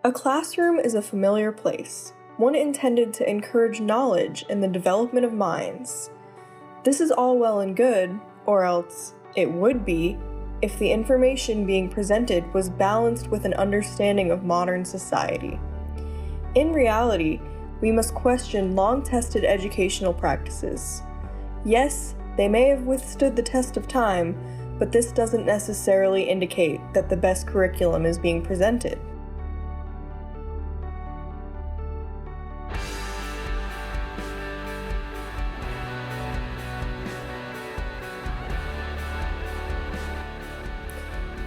A classroom is a familiar place, one intended to encourage knowledge and the development of minds. This is all well and good, or else it would be, if the information being presented was balanced with an understanding of modern society. In reality, we must question long-tested educational practices. Yes, they may have withstood the test of time, but this doesn't necessarily indicate that the best curriculum is being presented.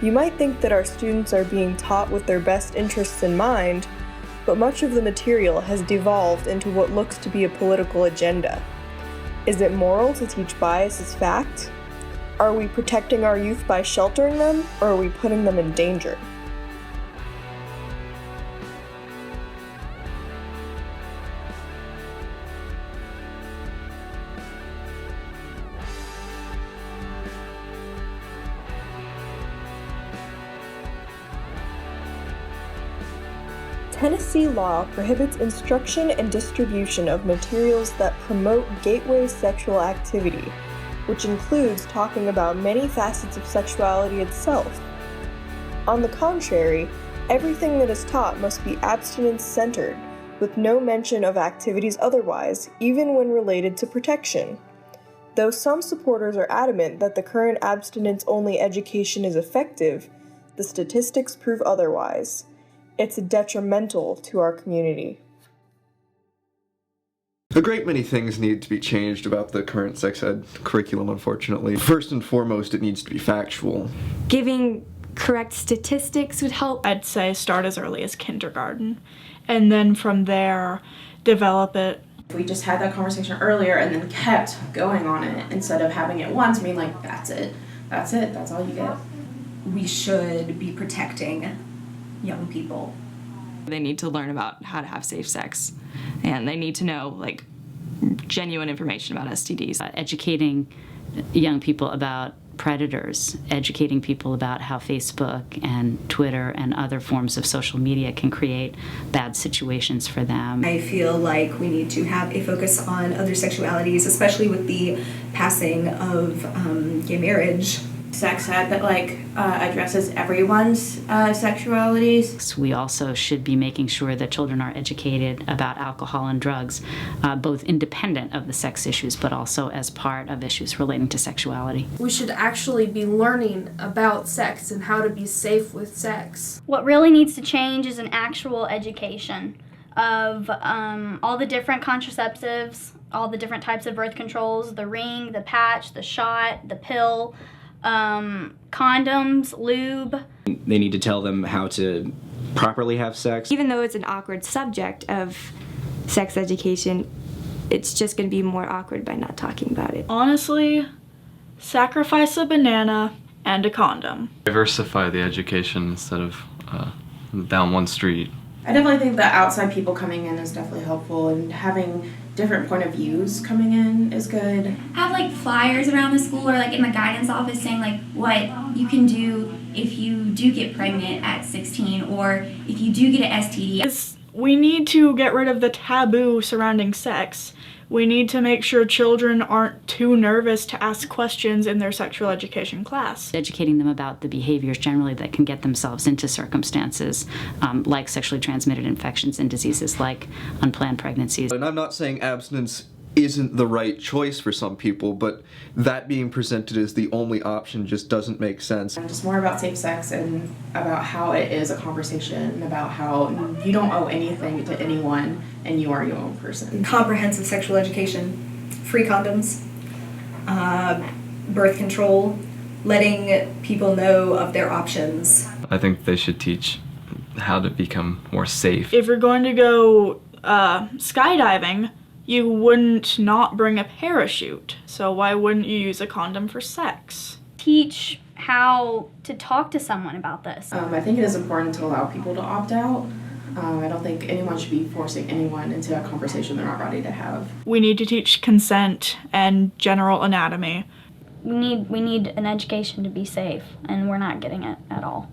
You might think that our students are being taught with their best interests in mind, but much of the material has devolved into what looks to be a political agenda. Is it moral to teach bias as fact? Are we protecting our youth by sheltering them, or are we putting them in danger? Tennessee law prohibits instruction and distribution of materials that promote gateway sexual activity, which includes talking about many facets of sexuality itself. On the contrary, everything that is taught must be abstinence-centered, with no mention of activities otherwise, even when related to protection. Though some supporters are adamant that the current abstinence-only education is effective, the statistics prove otherwise. It's detrimental to our community. A great many things need to be changed about the current sex ed curriculum, unfortunately. First and foremost, it needs to be factual. Giving correct statistics would help. I'd say start as early as kindergarten, and then from there, develop it. If we just had that conversation earlier and then kept going on it, instead of having it once, being like, that's it, that's all you get. We should be protecting young people. They need to learn about how to have safe sex, and they need to know genuine information about STDs. Educating young people about predators, educating people about how Facebook and Twitter and other forms of social media can create bad situations for them. I feel like we need to have a focus on other sexualities, especially with the passing of gay marriage. Sex ed that addresses everyone's sexualities. We also should be making sure that children are educated about alcohol and drugs, both independent of the sex issues, but also as part of issues relating to sexuality. We should actually be learning about sex and how to be safe with sex. What really needs to change is an actual education of all the different contraceptives, all the different types of birth controls, the ring, the patch, the shot, the pill, condoms, lube. They need to tell them how to properly have sex. Even though it's an awkward subject of sex education, it's just going to be more awkward by not talking about it. Honestly, sacrifice a banana and a condom. Diversify the education instead of down one street. I definitely think that outside people coming in is definitely helpful, and having different point of views coming in is good. Have flyers around the school or in the guidance office saying what you can do if you do get pregnant at 16 or if you do get an STD. We need to get rid of the taboo surrounding sex. We need to make sure children aren't too nervous to ask questions in their sexual education class. Educating them about the behaviors generally that can get themselves into circumstances like sexually transmitted infections and diseases like unplanned pregnancies. And I'm not saying abstinence isn't the right choice for some people, but that being presented as the only option just doesn't make sense. Just more about safe sex and about how it is a conversation, about how you don't owe anything to anyone and you are your own person. Comprehensive sexual education, free condoms, birth control, letting people know of their options. I think they should teach how to become more safe. If you're going to go skydiving, you wouldn't not bring a parachute, so why wouldn't you use a condom for sex? Teach how to talk to someone about this. I think it is important to allow people to opt out. I don't think anyone should be forcing anyone into a conversation they're not ready to have. We need to teach consent and general anatomy. We need an education to be safe, and we're not getting it at all.